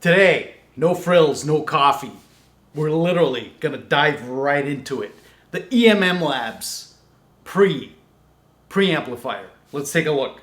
Today, no frills, no coffee. We're literally going to dive right into it. The EMMlabs Pre preamplifier. Let's take a look.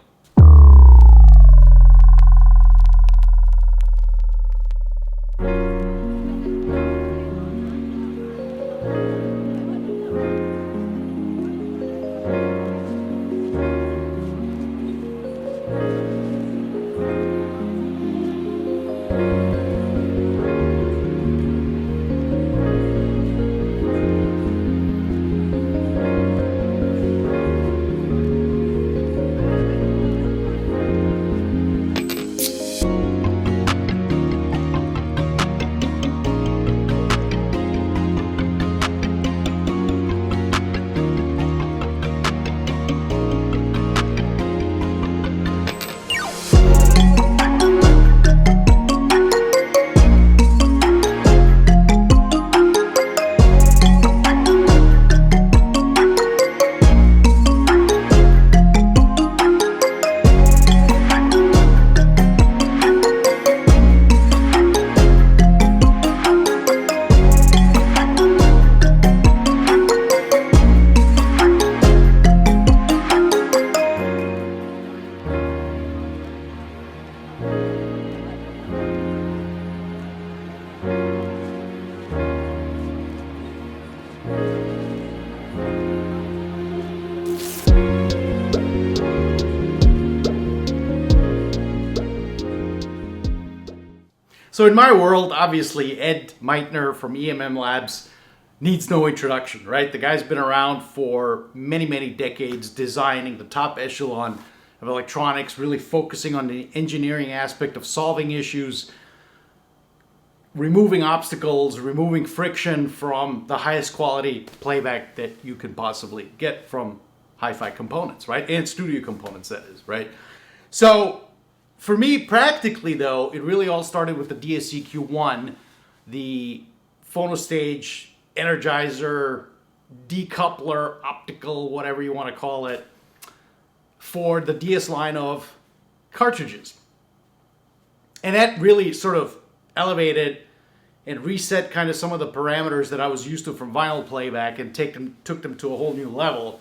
So in my world, obviously, Ed Meitner from EMM Labs needs no introduction, right? The guy's been around for many, many decades designing the top echelon of electronics, really focusing on the engineering aspect of solving issues, removing obstacles, removing friction from the highest quality playback that you can possibly get from hi-fi components, right? And studio components, that is, right? So for me, practically though, it really all started with the DS-EQ1, the phono stage, energizer, decoupler, optical, whatever you want to call it, for the DS line of cartridges. And that really sort of elevated and reset kind of some of the parameters that I was used to from vinyl playback and took them to a whole new level.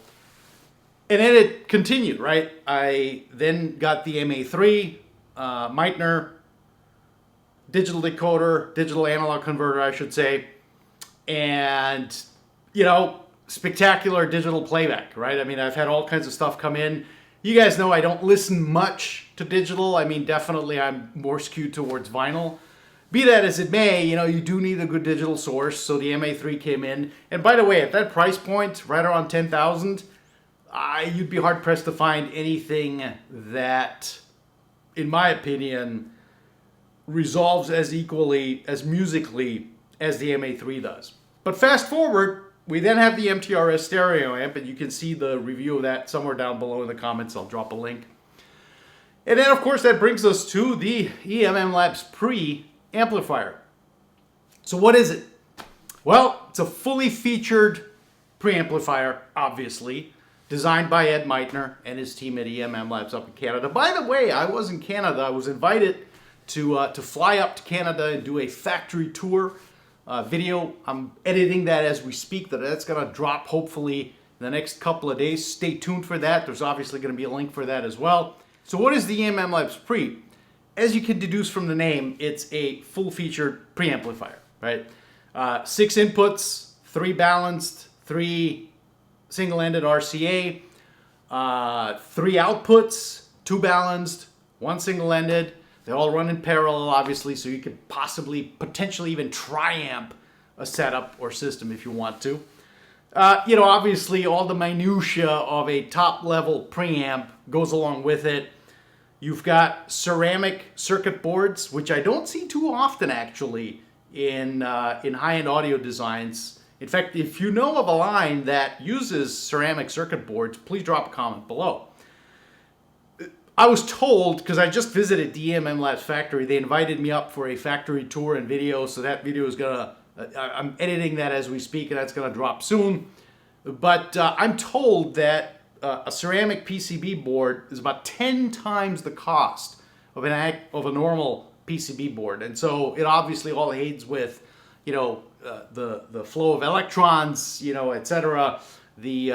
And then it continued, right? I then got the MA3, Meitner, digital decoder, digital analog converter, I should say, and, you know, spectacular digital playback, right? I mean, I've had all kinds of stuff come in. You guys know I don't listen much to digital. I mean, definitely I'm more skewed towards vinyl. Be that as it may, you know, you do need a good digital source, so the MA3 came in. And by the way, at that price point, right around 10,000, you'd be hard-pressed to find anything that, in my opinion, resolves as equally, as musically, as the MA3 does. But fast forward, we then have the MTRS stereo amp, and you can see the review of that somewhere down below in the comments. I'll drop a link. And then, of course, that brings us to the EMM Labs Pre amplifier. So what is it? Well, it's a fully featured preamplifier, obviously, designed by Ed Meitner and his team at EMM Labs up in Canada. By the way, I was in Canada. I was invited to fly up to Canada and do a factory tour video. I'm editing that as we speak. That's going to drop hopefully in the next couple of days. Stay tuned for that. There's obviously going to be a link for that as well. So what is the EMM Labs Pre? As you can deduce from the name, it's a full-featured preamplifier, right? 6 inputs, 3 balanced, 3 single-ended RCA, 3 outputs, 2 balanced, 1 single-ended. They all run in parallel, obviously, so you could possibly, potentially even triamp a setup or system if you want to. You know, obviously, all the minutia of a top-level preamp goes along with it. You've got ceramic circuit boards, which I don't see too often, actually, in high-end audio designs. In fact, if you know of a line that uses ceramic circuit boards, please drop a comment below. I was told, because I just visited the EMM Labs factory, they invited me up for a factory tour and video, so that video is going to, I'm editing that as we speak, and that's going to drop soon. But I'm told that a ceramic PCB board is about 10 times the cost of a normal PCB board. And so it obviously all aids with, you know, the flow of electrons, you know, etc. The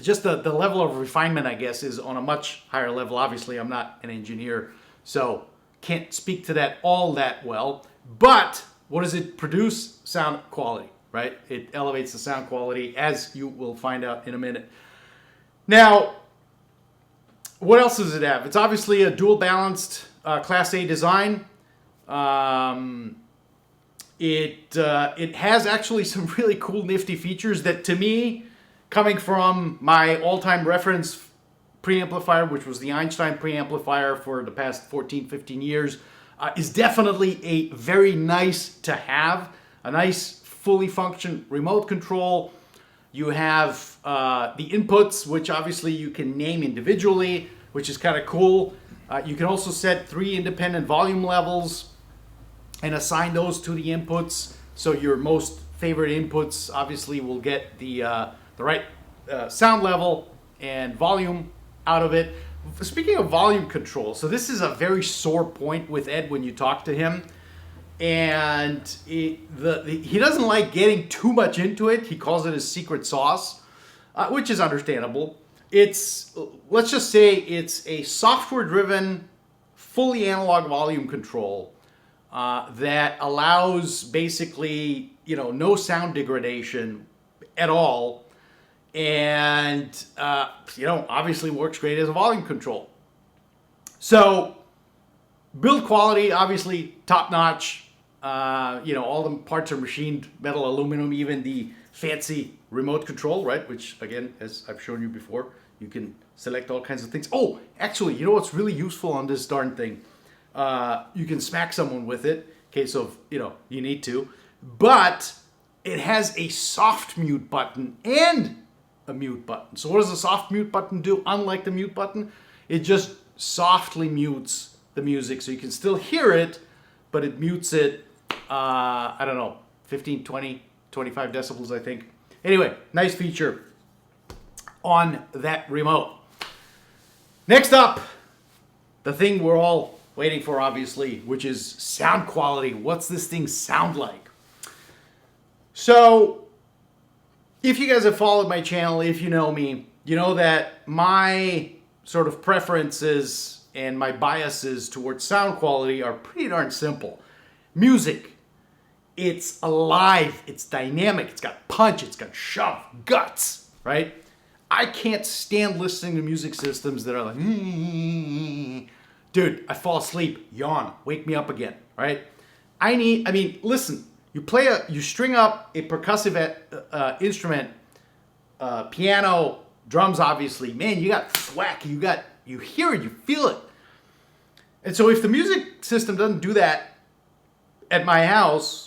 just the level of refinement, I guess, is on a much higher level. Obviously, I'm not an engineer, so can't speak to that all that well. But what does it produce? Sound quality, right? It elevates the sound quality, as you will find out in a minute. Now, what else does it have? It's obviously a dual balanced Class A design. It has actually some really cool, nifty features that, to me, coming from my all-time reference preamplifier, which was the EINSTEIN preamplifier for the past 14, 15 years, is definitely a very nice to have. A nice, fully function remote control. You have the inputs, which obviously you can name individually, which is kind of cool. You can also set 3 independent volume levels and assign those to the inputs. So your most favorite inputs obviously will get the right sound level and volume out of it. Speaking of volume control, so this is a very sore point with Ed when you talk to him. And he doesn't like getting too much into it. He calls it his secret sauce, which is understandable. Let's just say it's a software-driven, fully analog volume control that allows basically, you know, no sound degradation at all. And, you know, obviously works great as a volume control. So, build quality, obviously top-notch. You know, all the parts are machined metal, aluminum, even the fancy remote control, right? Which, again, as I've shown you before, you can select all kinds of things. Oh, actually, you know what's really useful on this darn thing? You can smack someone with it in case of, you know, you need to. But it has a soft mute button and a mute button. So what does the soft mute button do? Unlike the mute button, it just softly mutes the music. So you can still hear it, but it mutes it, I don't know, 15, 20, 25 decibels, I think. Anyway, nice feature on that remote. Next up, the thing we're all waiting for, obviously, which is sound quality. What's this thing sound like? So, if you guys have followed my channel, if you know me, you know that my sort of preferences and my biases towards sound quality are pretty darn simple. Music, it's alive, it's dynamic, it's got punch, it's got shove, guts, right? I can't stand listening to music systems that are like, dude, I fall asleep, yawn, wake me up again, right? Listen, you string up a percussive instrument, piano, drums, obviously, man, you got thwack, you hear it, you feel it. And so if the music system doesn't do that at my house,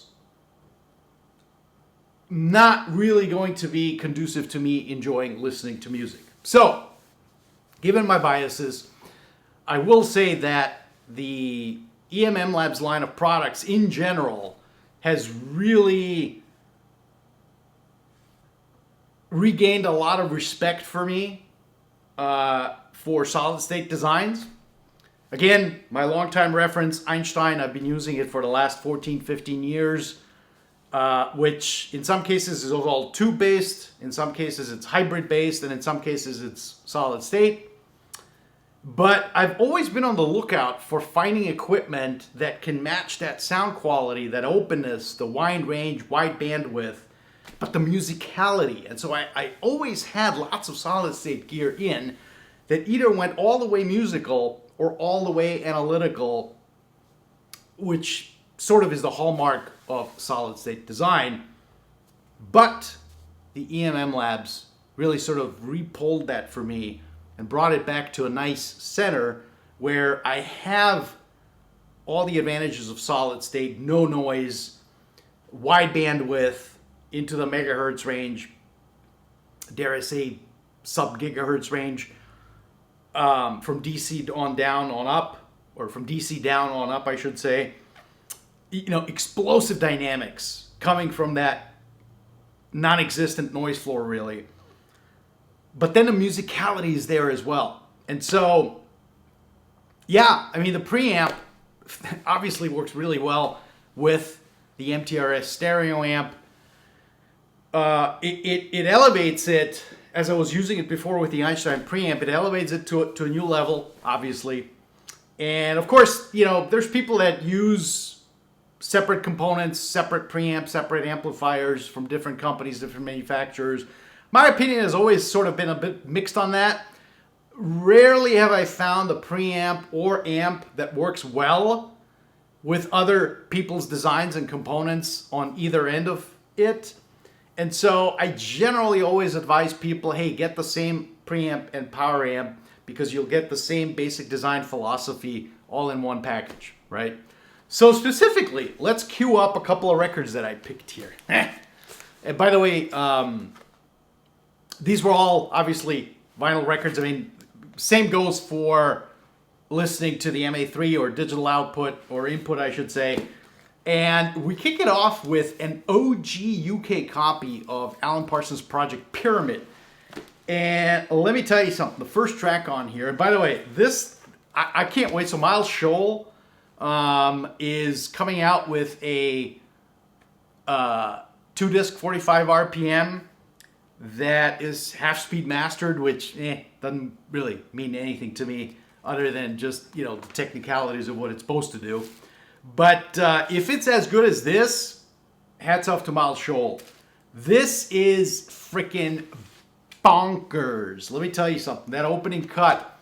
not really going to be conducive to me enjoying listening to music. So, given my biases, I will say that the EMMlabs line of products in general has really regained a lot of respect for me for solid-state designs. Again, my longtime reference, EINSTEIN, I've been using it for the last 14, 15 years, which in some cases is all tube-based, in some cases it's hybrid-based, and in some cases it's solid-state. But I've always been on the lookout for finding equipment that can match that sound quality, that openness, the wide range, wide bandwidth, but the musicality. And so I always had lots of solid-state gear in that either went all the way musical or all the way analytical, which sort of is the hallmark of solid-state design. But the EMM Labs really sort of repulled that for me and brought it back to a nice center where I have all the advantages of solid state, no noise, wide bandwidth into the megahertz range, dare I say sub-gigahertz range, from DC on down on up, or from DC down on up, I should say. You know, explosive dynamics coming from that non-existent noise floor, really. But then the musicality is there as well. And so, yeah, I mean, the preamp obviously works really well with the MTRS stereo amp. It elevates it, as I was using it before with the EINSTEIN preamp, it elevates it to a new level, obviously. And of course, you know, there's people that use separate components, separate preamps, separate amplifiers from different companies, different manufacturers. My opinion has always sort of been a bit mixed on that. Rarely have I found a preamp or amp that works well with other people's designs and components on either end of it. And so I generally always advise people, hey, get the same preamp and power amp because you'll get the same basic design philosophy all in one package, right? So specifically, let's queue up a couple of records that I picked here. And by the way, these were all obviously vinyl records. I mean, same goes for listening to the MA3 or digital output or input, I should say. And we kick it off with an OG UK copy of Alan Parsons' Project Pyramid. And let me tell you something, the first track on here, and by the way, this, I can't wait. So Miles Scholl is coming out with a 2-disc 45 RPM that is half-speed mastered, which doesn't really mean anything to me other than just, you know, the technicalities of what it's supposed to do. But if it's as good as this, hats off to Miles Scholl. This is freaking bonkers. Let me tell you something. That opening cut,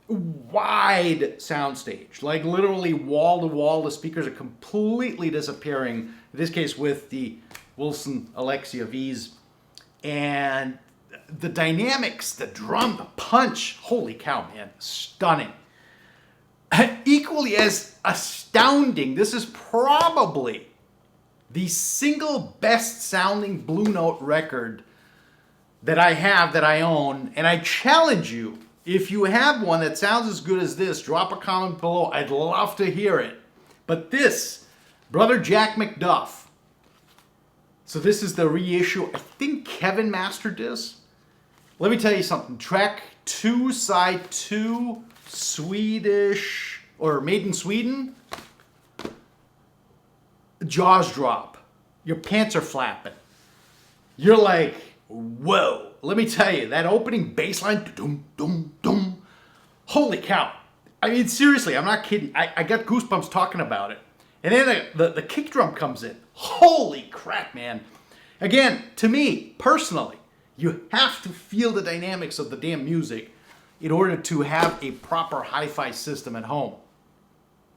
wide soundstage, like literally wall to wall. The speakers are completely disappearing. In this case, with the Wilson Alexia V's, and the dynamics, the drum, the punch. Holy cow, man! Stunning. Equally as astounding, this is probably the single best sounding Blue Note record that I have, that I own. And I challenge you, if you have one that sounds as good as this, drop a comment below. I'd love to hear it. But this, Brother Jack McDuff. So this is the reissue. I think Kevin mastered this. Let me tell you something. Track 2, side 2, Swedish, or made in Sweden. Jaws drop. Your pants are flapping. You're like, whoa. Let me tell you, that opening bass line, dum, dum, dum. Holy cow. I mean, seriously, I'm not kidding. I got goosebumps talking about it. And then the kick drum comes in. Holy crap, man. Again, to me, personally, you have to feel the dynamics of the damn music in order to have a proper hi-fi system at home.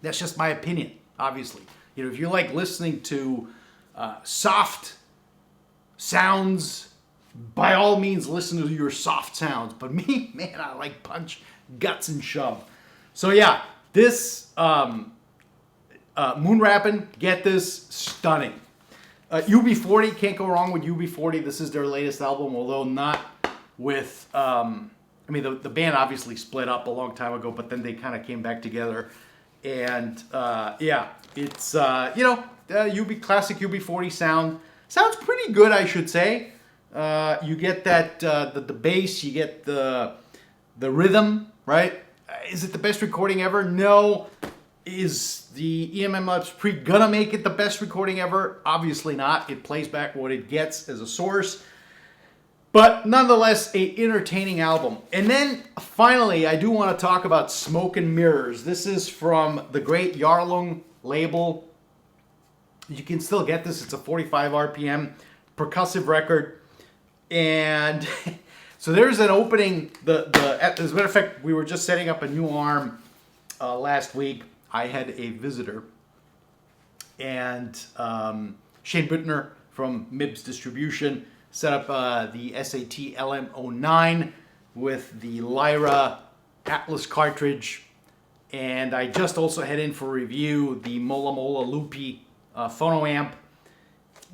That's just my opinion, obviously. You know, if you like listening to soft sounds, by all means, listen to your soft sounds. But me, man, I like punch, guts, and shove. So yeah, this Moonrappin', get this, stunning. UB40, can't go wrong with UB40. This is their latest album, although not with, I mean, the band obviously split up a long time ago, but then they kind of came back together. And yeah, it's, you know, classic UB40 sound. Sounds pretty good, I should say. You get that, the bass, you get the rhythm, right? Is it the best recording ever? No. Is the EMMlabs Pre gonna make it the best recording ever? Obviously not. It plays back what it gets as a source. But nonetheless, a entertaining album. And then finally, I do want to talk about Smoke and Mirrors. This is from the great Yarlung label. You can still get this. It's a 45 RPM percussive record. And so there's an opening. As a matter of fact, we were just setting up a new arm last week. I had a visitor, and Shane Büttner from MIBS Distribution set up the SAT LM09 with the Lyra Atlas cartridge, and I just also had in for review the Mola Mola Loopy phono amp,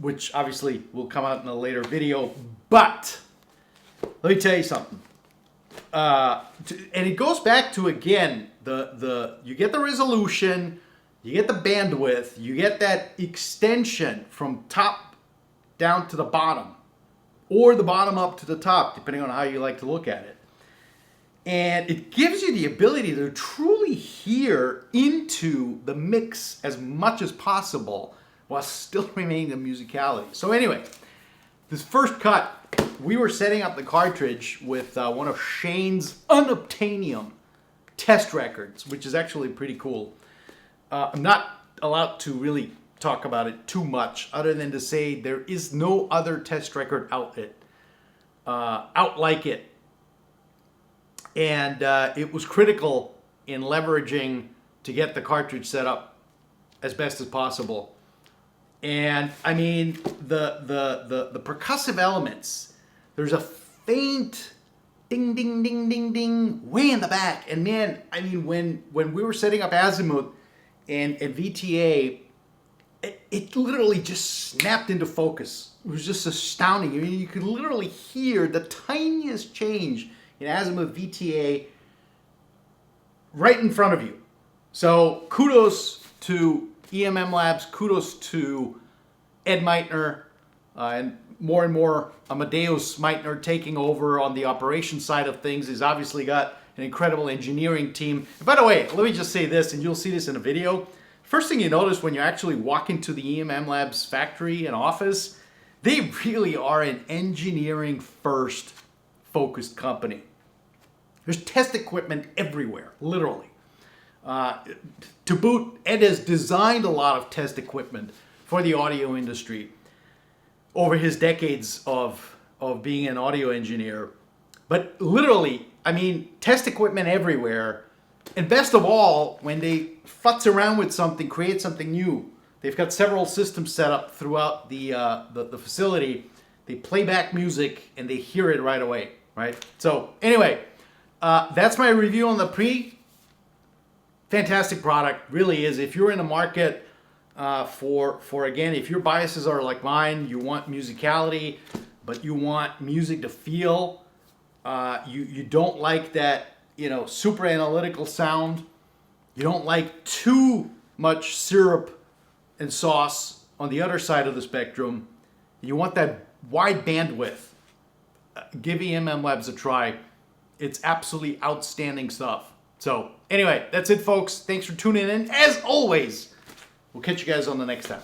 which obviously will come out in a later video. But let me tell you something. And it goes back to, again, you get the resolution, you get the bandwidth, you get that extension from top down to the bottom, or the bottom up to the top, depending on how you like to look at it. And it gives you the ability to truly hear into the mix as much as possible while still remaining the musicality. So anyway, this first cut, we were setting up the cartridge with one of Shane's unobtainium test records, which is actually pretty cool. I'm not allowed to really talk about it too much, other than to say there is no other test record out like it. And it was critical in leveraging to get the cartridge set up as best as possible. And I mean, the percussive elements, there's a faint ding, ding, ding, ding, ding way in the back. And man, I mean, when we were setting up Azimuth and VTA, it literally just snapped into focus. It was just astounding. I mean, you could literally hear the tiniest change in Azimuth VTA right in front of you. So kudos to EMM Labs, kudos to Ed Meitner, and more Amadeus Meitner taking over on the operations side of things. He's obviously got an incredible engineering team. And by the way, let me just say this, and you'll see this in a video. First thing you notice when you actually walk into the EMM Labs factory and office, they really are an engineering first focused company. There's test equipment everywhere, literally. To boot, Ed has designed a lot of test equipment for the audio industry over his decades of being an audio engineer. But literally, I mean, test equipment everywhere. And best of all, when they futz around with something, create something new, they've got several systems set up throughout the facility. They play back music and they hear it right away, right? So anyway, that's my review on the Pre. Fantastic product, really is. If you're in the market for again, if your biases are like mine, you want musicality, but you want music to feel. You don't like that, super analytical sound. You don't like too much syrup and sauce on the other side of the spectrum. You want that wide bandwidth. Give EMM Labs a try. It's absolutely outstanding stuff. So anyway, that's it, folks. Thanks for tuning in. As always, we'll catch you guys on the next time.